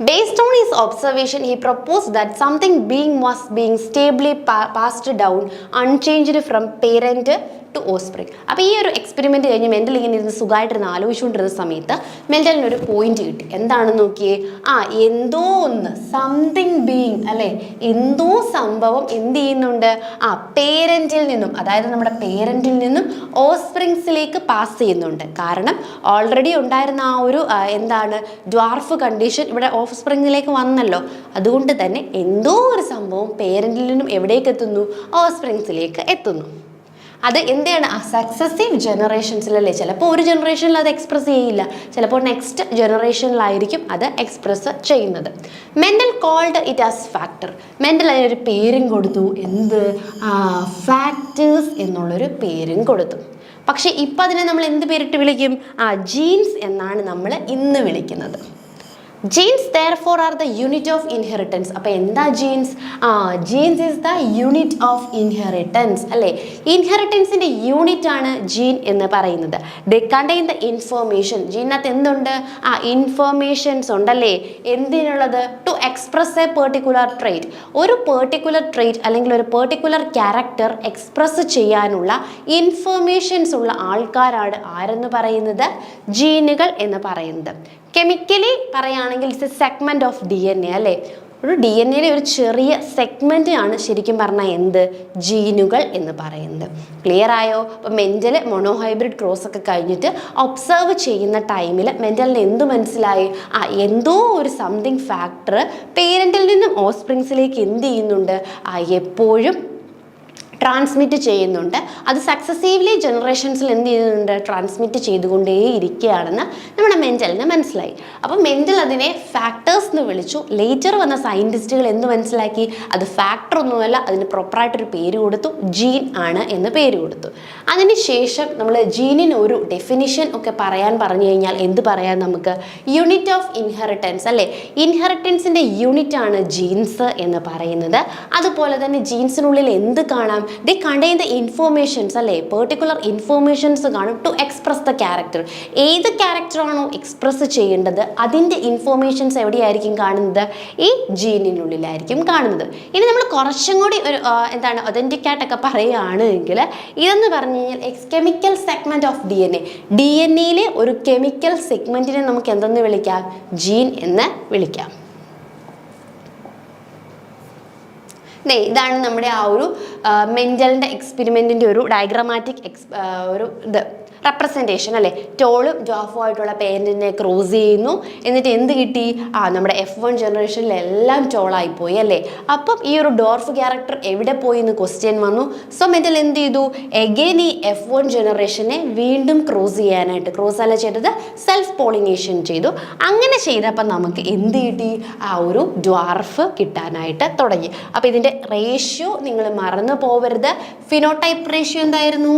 Based on his observation, he proposed that something was being stably passed down unchanged from parent to offspring. അപ്പോൾ ഈ ഒരു എക്സ്പെരിമെൻറ്റ് കഴിഞ്ഞ് മെൻ്റൽ ഇങ്ങനെ ഇരുന്ന് സുഖമായിട്ടിരുന്ന് ആലോചിച്ചുകൊണ്ടിരുന്ന സമയത്ത് മെൻ്റലിനൊരു പോയിന്റ് കിട്ടി. എന്താണെന്ന് നോക്കിയേ, എന്തോ ഒന്ന് സംതിങ് ബീയിങ് അല്ലേ, എന്തോ സംഭവം എന്ത് ചെയ്യുന്നുണ്ട്, പേരൻറ്റിൽ നിന്നും, അതായത് നമ്മുടെ പേരൻറ്റിൽ നിന്നും ഓസ്പ്രിങ്സിലേക്ക് പാസ് ചെയ്യുന്നുണ്ട്. കാരണം ഓൾറെഡി ഉണ്ടായിരുന്ന ആ ഒരു ഡ്വാർഫ് കണ്ടീഷൻ ഇവിടെ ഓഫ്സ്പ്രിങ്ങിലേക്ക് വന്നല്ലോ. അതുകൊണ്ട് തന്നെ എന്തോ ഒരു സംഭവം പേരൻറ്റിൽ നിന്നും എവിടേക്ക് എത്തുന്നു, ഓസ്പ്രിങ്സിലേക്ക് എത്തുന്നു. അത് എന്താണ്, സക്സസീവ് ജനറേഷൻസിലല്ലേ. ചിലപ്പോൾ ഒരു ജനറേഷനിൽ അത് എക്സ്പ്രസ് ചെയ്യില്ല, ചിലപ്പോൾ നെക്സ്റ്റ് ജനറേഷനിലായിരിക്കും അത് എക്സ്പ്രസ് ചെയ്യുന്നത്. Mendel called it as factor. Mendel അതിനൊരു പേരും കൊടുത്തു, ഫാക്ടേഴ്സ് എന്നുള്ളൊരു പേരും കൊടുത്തു. പക്ഷേ ഇപ്പം അതിനെ നമ്മൾ എന്ത് പേരിട്ട് വിളിക്കും, ജീൻസ് എന്നാണ് നമ്മൾ ഇന്ന് വിളിക്കുന്നത്. Genes therefore are the unit of inheritance. അപ്പോൾ എന്താ genes? Genes is the unit of inheritance അല്ലേ. ഇൻഹെറിറ്റൻസിൻ്റെ യൂണിറ്റ് ആണ് ജീൻ എന്ന് പറയുന്നത്. They contain the information. ജീനകത്ത് എന്തുണ്ട്, ഇൻഫോർമേഷൻസ് ഉണ്ടല്ലേ. എന്തിനുള്ളത്? To express a particular trait. ഒരു പെർട്ടിക്കുലർ ട്രേറ്റ് അല്ലെങ്കിൽ ഒരു പെർട്ടിക്കുലർ ക്യാരക്ടർ എക്സ്പ്രസ് ചെയ്യാനുള്ള ഇൻഫോർമേഷൻസ് ഉള്ള ആൾക്കാരാണ് ആരെന്ന് പറയുന്നത്, ജീനുകൾ എന്ന് പറയുന്നത്. കെമിക്കലി പറയുകയാണെങ്കിൽ it's a segment of DNA അല്ലേ. ഒരു DNA ഒരു ചെറിയ സെഗ്മെൻ്റ് ആണ് ശരിക്കും പറഞ്ഞാൽ ജീനുകൾ എന്ന് പറയുന്നത്. ക്ലിയർ ആയോ? അപ്പോൾ മെൻ്റൽ മോണോഹൈബ്രിഡ് ക്രോസ് ഒക്കെ കഴിഞ്ഞിട്ട് ഒബ്സർവ് ചെയ്യുന്ന ടൈമിൽ മെൻ്റലിന് എന്ത് മനസ്സിലായി, എന്തോ ഒരു സംതിങ് ഫാക്ടർ പേരൻറ്റിൽ നിന്നും ഓസ്പ്രിങ്സിലേക്ക് എന്ത് ചെയ്യുന്നുണ്ട്, എപ്പോഴും ട്രാൻസ്മിറ്റ് ചെയ്യുന്നുണ്ട്. അത് സക്സസീവ്ലി ജനറേഷൻസിൽ എന്ത് ചെയ്യുന്നുണ്ട്, ട്രാൻസ്മിറ്റ് ചെയ്തുകൊണ്ടേയിരിക്കുകയാണെന്ന് നമ്മുടെ മെൻ്റലിന് മനസ്സിലായി. അപ്പോൾ മെൻ്റൽ അതിനെ ഫാക്ടേഴ്സ് എന്ന് വിളിച്ചു. ലേറ്റർ വന്ന സയൻറ്റിസ്റ്റുകൾ എന്ത് മനസ്സിലാക്കി, അത് ഫാക്ടർ ഒന്നുമല്ല, അതിന് പ്രോപ്പറായിട്ടൊരു പേര് കൊടുത്തു, ജീൻ ആണ് എന്ന് പേര് കൊടുത്തു. അതിനുശേഷം നമ്മൾ ജീനിന് ഒരു ഡെഫിനിഷൻ ഒക്കെ പറഞ്ഞു കഴിഞ്ഞാൽ എന്ത് പറയാം നമുക്ക്, യൂണിറ്റ് ഓഫ് ഇൻഹെറിറ്റൻസ് അല്ലേ. ഇൻഹെറിറ്റൻസിൻ്റെ യൂണിറ്റ് ആണ് ജീൻസ് എന്ന് പറയുന്നത്. അതുപോലെ തന്നെ ജീൻസിനുള്ളിൽ എന്ത് കാണാം, they contain the informations അല്ലേ, പെർട്ടിക്കുലർ ഇൻഫോർമേഷൻസ് കാണും ടു എക്സ്പ്രസ് ദ ക്യാരക്ടർ. ഏത് ക്യാരക്ടറാണോ എക്സ്പ്രസ് ചെയ്യേണ്ടത് അതിൻ്റെ ഇൻഫോർമേഷൻസ് എവിടെയായിരിക്കും കാണുന്നത്, ഈ ജീനിനുള്ളിലായിരിക്കും കാണുന്നത്. ഇനി നമ്മൾ കുറച്ചും കൂടി ഒരു ഒതൻറ്റിക് ആയിട്ടൊക്കെ പറയുകയാണെങ്കിൽ ഇതെന്ന് പറഞ്ഞു കഴിഞ്ഞാൽ കെമിക്കൽ സെഗ്മെൻറ്റ് ഓഫ് DNA ഒരു കെമിക്കൽ സെഗ്മെൻറ്റിനെ നമുക്ക് എന്തെന്ന് വിളിക്കാം, ജീൻ എന്ന് വിളിക്കാം. ഇതാണ് നമ്മുടെ ആ ഒരു മെൻ്റലിൻ്റെ എക്സ്പെരിമെൻറ്റിൻ്റെ ഒരു ഡയഗ്രാമാറ്റിക് ഒരു റെപ്രസെൻറ്റേഷൻ അല്ലേ. ടോളും ഡ്വാർഫും ആയിട്ടുള്ള പേരൻറ്റിനെ ക്രോസ് ചെയ്യുന്നു. എന്നിട്ട് എന്ത് കിട്ടി, നമ്മുടെ F1 ജനറേഷനിലെല്ലാം ടോളായിപ്പോയി അല്ലേ. അപ്പം ഈ ഒരു ഡ്വാർഫ് ക്യാരക്ടർ എവിടെ പോയി എന്ന് ക്വസ്റ്റ്യൻ വന്നു. സോ മെൻ്റൽ എന്ത് ചെയ്തു, എഗെയിൻ ഈ F1 ജനറേഷനെ വീണ്ടും ക്രോസ് അല്ല ചെയ്തത്, സെൽഫ് പോളിനേഷൻ ചെയ്തു. അങ്ങനെ ചെയ്തപ്പോൾ നമുക്ക് എന്ത് കിട്ടി, ഒരു ഡ്വാർഫ് കിട്ടാനായിട്ട് തുടങ്ങി. അപ്പോൾ ഇതിൻ്റെ റേഷ്യോ നിങ്ങൾ മറന്നു പോവരുത്. ഫിനോടൈപ്പ് റേഷ്യോ എന്തായിരുന്നു?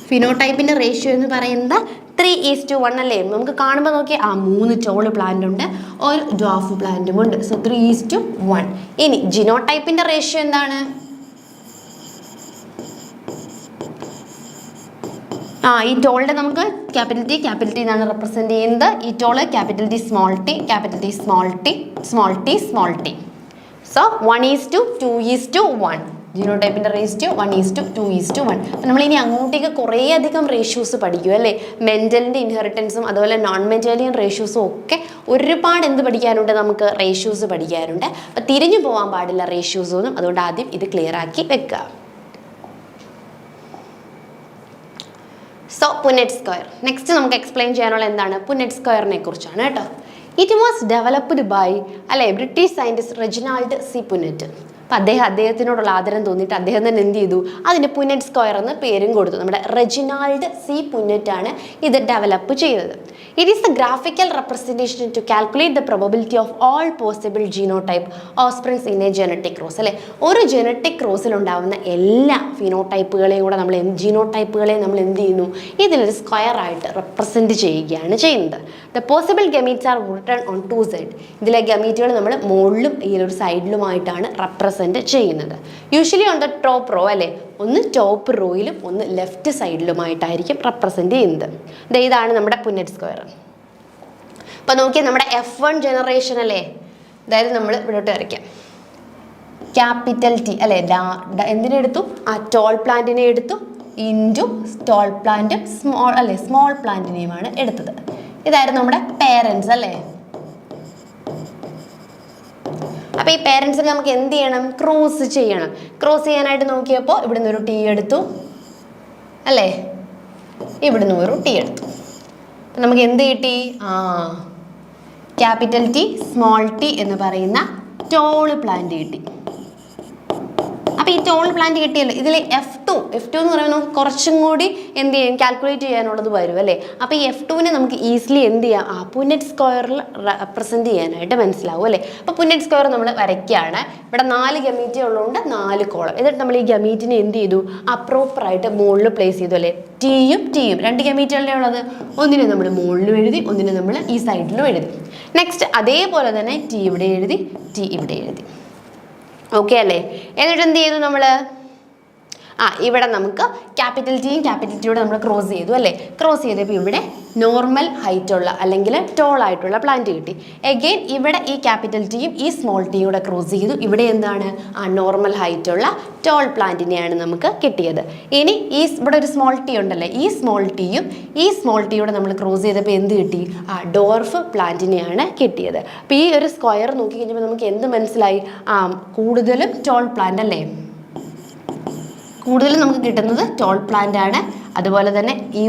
ഫിനോടൈപ്പിൻ്റെ റേഷ്യോ എന്ന് പറയുന്നത് 3:1 അല്ലേ? നമുക്ക് കാണുമ്പോൾ നോക്കി 3 ടോൾ പ്ലാന്റ് ഉണ്ട്, ഒരു ഡ്വാർഫ് പ്ലാന്റും ഉണ്ട്. സോ 3:1. ഇനി ജിനോടൈപ്പിൻ്റെ റേഷ്യോ എന്താണ്? ഈ ടോളിൻ്റെ നമുക്ക് ക്യാപിറ്റൽ ടി എന്നാണ് റെപ്രസെൻറ്റ് ചെയ്യുന്നത്. ഈ tall capital T small T, capital T small T, small T small T. So 1:2:1. ജിനോടൈപ്പിൻ്റെ റേഷ്യോ 1:2:1. അപ്പം നമ്മളിനി അങ്ങോട്ടേക്ക് കുറേ അധികം റേഷ്യോസ് പഠിക്കും അല്ലേ? മെൻ്റലിൻ്റെ ഇൻഹെറിറ്റൻസും അതുപോലെ നോൺ മെൻ്റലിയൻ റേഷ്യോസും ഒക്കെ ഒരുപാട് എന്ത് പഠിക്കാനുണ്ട്? നമുക്ക് റേഷ്യോസ് പഠിക്കാനുണ്ട്. അപ്പം തിരിഞ്ഞു പോകാൻ പാടില്ല റേഷ്യോസൊന്നും. അതുകൊണ്ട് ആദ്യം ഇത് ക്ലിയർ ആക്കി വെക്കുക. So Punnett square. നെക്സ്റ്റ് നമുക്ക് എക്സ്പ്ലെയിൻ ചെയ്യാനുള്ള എന്താണ്? പുനെറ്റ് സ്ക്വയറിനെ കുറിച്ചാണ് കേട്ടോ. It was developed by British scientist Reginald C Punnett. അപ്പം അദ്ദേഹത്തിനോടുള്ള ആദരം തോന്നിയിട്ട് അദ്ദേഹം തന്നെ എന്ത് ചെയ്തു? അതിന് പുനെറ്റ് സ്ക്വയർ എന്ന പേരും കൊടുത്തു. നമ്മുടെ റെജിനാൾഡ് സി പുനെറ്റ് ആണ് ഇത് ഡെവലപ്പ് ചെയ്തത്. It is the graphical representation to calculate the probability of all possible genotype offsprings in a genetic cross അല്ലേ? ഒരു ജനറ്റിക് ക്രോസിൽ ഉണ്ടാവുന്ന എല്ലാ ഫിനോടൈപ്പുകളെയും കൂടെ നമ്മൾ ജീനോടൈപ്പുകളെ നമ്മൾ എന്ത് ചെയ്യുന്നു? ഇതിലൊരു സ്ക്വയർ ആയിട്ട് റെപ്രസെൻറ്റ് ചെയ്യുകയാണ് ചെയ്യുന്നത്. The possible gametes are written on 2 side. ഇതിലെ ഗമീറ്റുകൾ നമ്മൾ മുകളിലും ഈ ഒരു സൈഡിലുമായിട്ടാണ് റെപ്രസെൻറ്റ് ചെയ്യുന്നത്. Usually on the top row അല്ലേ? ഒന്ന് ടോപ്പ് റോയിലും ഒന്ന് ലെഫ്റ്റ് സൈഡിലുമായിട്ടായിരിക്കും റെപ്രസെൻറ്റ് ചെയ്യുന്നത്. ഇതാണ് നമ്മുടെ പുനെറ്റ് സ്ക്വയർ. അപ്പോൾ നോക്കിയാൽ നമ്മുടെ F1 ജനറേഷൻ അല്ലേ? അതായത് നമ്മൾ ഇവിടോട്ട് വരയ്ക്കാം. ക്യാപിറ്റൽ ടി അല്ലേ? എന്തിനെടുത്തു? ടോൾ പ്ലാന്റിനെ എടുത്തു ഇൻറ്റു ടോൾ പ്ലാന്റ് സ്മോൾ അല്ലേ? സ്മോൾ പ്ലാന്റിനെയുമാണ് എടുത്തത്. ഇതായിരുന്നു നമ്മുടെ പേരൻസ് അല്ലേ? അപ്പോൾ ഈ പേരൻസിന് നമുക്ക് എന്ത് ചെയ്യണം? ക്രോസ് ചെയ്യണം. ക്രോസ് ചെയ്യാനായിട്ട് നോക്കിയപ്പോൾ ഇവിടുന്ന് ഒരു ടി എടുത്തു അല്ലേ? ഇവിടുന്ന് ഒരു ടി എടുത്തു. നമുക്ക് എന്ത് കിട്ടി? ക്യാപിറ്റൽ ടി സ്മോൾ ടി എന്ന് പറയുന്ന ടോൾ പ്ലാന്റ് കിട്ടി. അപ്പോൾ ഈ ടോൾ പ്ലാന്റ് കിട്ടിയല്ലോ. ഇതിൽ F2 എന്ന് പറയുമ്പോൾ നമുക്ക് കുറച്ചും കൂടി എന്ത് ചെയ്യും? കാൽക്കുലേറ്റ് ചെയ്യാനുള്ളത് വരും അല്ലേ? അപ്പോൾ ഈ F2നെ നമുക്ക് ഈസിലി എന്ത് ചെയ്യാം? പുനെറ്റ് സ്ക്വയറിൽ റെപ്രസെൻറ്റ് ചെയ്യാനായിട്ട് മനസ്സിലാവും അല്ലേ? അപ്പോൾ പുനെറ്റ് സ്ക്വയർ നമ്മൾ വരയ്ക്കുകയാണ്. ഇവിടെ 4 ഗമീറ്റേ ഉള്ളതുകൊണ്ട് 4 കോളം. എന്നിട്ട് നമ്മൾ ഈ ഗമീറ്റിനെ എന്ത് ചെയ്തു? പ്രോപ്പറായിട്ട് മുകളിൽ പ്ലേസ് ചെയ്തു അല്ലേ? ടിയും 2 ഗമീറ്റുകളുടെ ഉള്ളത്. ഒന്നിനെ നമ്മൾ മുകളിലും എഴുതി, ഒന്നിനെ നമ്മൾ ഈ സൈഡിലും എഴുതി. നെക്സ്റ്റ് അതേപോലെ തന്നെ ടി ഇവിടെ എഴുതി, ടി ഇവിടെ എഴുതി. ഓക്കെ അല്ലേ? എന്നിട്ട് എന്ത് ചെയ്തു നമ്മൾ? ഇവിടെ നമുക്ക് ക്യാപിറ്റൽ ടിയോടെ നമ്മൾ ക്രോസ് ചെയ്തു അല്ലേ? ക്രോസ് ചെയ്തപ്പോൾ ഇവിടെ നോർമൽ ഹൈറ്റുള്ള അല്ലെങ്കിൽ ടോൾ ആയിട്ടുള്ള പ്ലാന്റ് കിട്ടി. എഗെയിൻ ഇവിടെ ഈ ക്യാപിറ്റൽ ടിയും ഈ സ്മോൾ ടിയും കൂടെ ക്രോസ് ചെയ്തു. ഇവിടെ എന്താണ്? നോർമൽ ഹൈറ്റുള്ള ടോൾ പ്ലാന്റിനെയാണ് നമുക്ക് കിട്ടിയത്. ഇനി ഇവിടെ ഒരു സ്മോൾ ടി ഉണ്ടല്ലേ? ഈ സ്മോൾ ടിയോടെ നമ്മൾ ക്രോസ് ചെയ്തപ്പോൾ എന്ത് കിട്ടി? ഡോർഫ് പ്ലാന്റിനെയാണ് കിട്ടിയത്. അപ്പോൾ ഈ ഒരു സ്ക്വയർ നോക്കി കഴിഞ്ഞപ്പോൾ നമുക്ക് എന്ത് മനസ്സിലായി? കൂടുതലും ടോൾ പ്ലാന്റ് അല്ലേ? കൂടുതലും നമുക്ക് കിട്ടുന്നത് ടോൾ പ്ലാന്റ് ആണ്. അതുപോലെ തന്നെ ഈ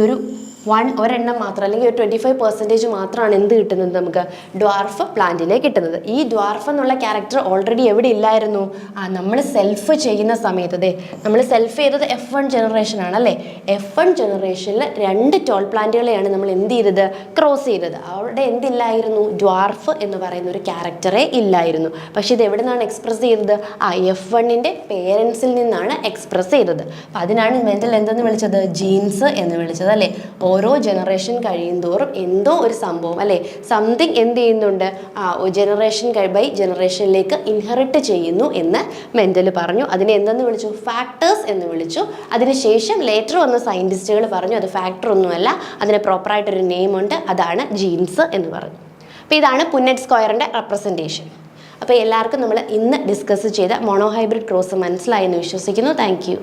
ഒരെണ്ണം മാത്രം അല്ലെങ്കിൽ ഒരു 25% മാത്രമാണ് എന്ത് കിട്ടുന്നത്? നമുക്ക് ഡ്വാർഫ് പ്ലാന്റിലെ കിട്ടുന്നത്. ഈ ഡ്വാർഫ് എന്നുള്ള ക്യാരക്ടർ ഓൾറെഡി എവിടെ ഇല്ലായിരുന്നു? നമ്മൾ സെൽഫ് ചെയ്യുന്ന സമയത്ത് നമ്മൾ സെൽഫ് ചെയ്തത് F1 ജനറേഷൻ ആണല്ലേ? F1 ജനറേഷനിൽ 2 ടോൾ പ്ലാന്റുകളെയാണ് നമ്മൾ എന്ത് ചെയ്തത്? ക്രോസ് ചെയ്തത്. അവിടെ എന്തില്ലായിരുന്നു? ഡ്വാർഫ് എന്ന് പറയുന്ന ഒരു ക്യാരക്ടറേ ഇല്ലായിരുന്നു. പക്ഷേ ഇത് എവിടെ നിന്നാണ് എക്സ്പ്രസ് ചെയ്തത്? F1ൻ്റെ പേരൻസിൽ നിന്നാണ് എക്സ്പ്രസ് ചെയ്തത്. അപ്പം അതിനാണ് മെൻ്റൽ എന്തെന്ന് വിളിച്ചത്? ജീൻസ് എന്ന് വിളിച്ചത് അല്ലേ? ഓരോ ജനറേഷൻ കഴിയുന്തോറും എന്തോ ഒരു സംഭവം അല്ലേ? സംതിങ് എന്ത് ചെയ്യുന്നുണ്ട്? ജനറേഷൻ ബൈ ജനറേഷനിലേക്ക് ഇൻഹെറിറ്റ് ചെയ്യുന്നു എന്ന് മെൻ്റൽ പറഞ്ഞു. അതിനെ എന്തെന്ന് വിളിച്ചു? ഫാക്ടേഴ്സ് എന്ന് വിളിച്ചു. അതിനുശേഷം ലേറ്റർ വന്ന സയൻറ്റിസ്റ്റുകൾ പറഞ്ഞു അത് ഫാക്ടർ ഒന്നുമല്ല, അതിന് പ്രോപ്പറായിട്ടൊരു നെയിം ഉണ്ട്, അതാണ് ജീൻസ് എന്ന് പറഞ്ഞു. അപ്പോൾ ഇതാണ് പുനെറ്റ് സ്ക്വയറിൻ്റെ റെപ്രസെൻറ്റേഷൻ. അപ്പോൾ എല്ലാവർക്കും നമ്മൾ ഇന്ന് ഡിസ്കസ് ചെയ്ത മോണോഹൈബ്രിഡ് ക്രോസ് മനസ്സിലായെന്ന് വിശ്വസിക്കുന്നു. Thank you.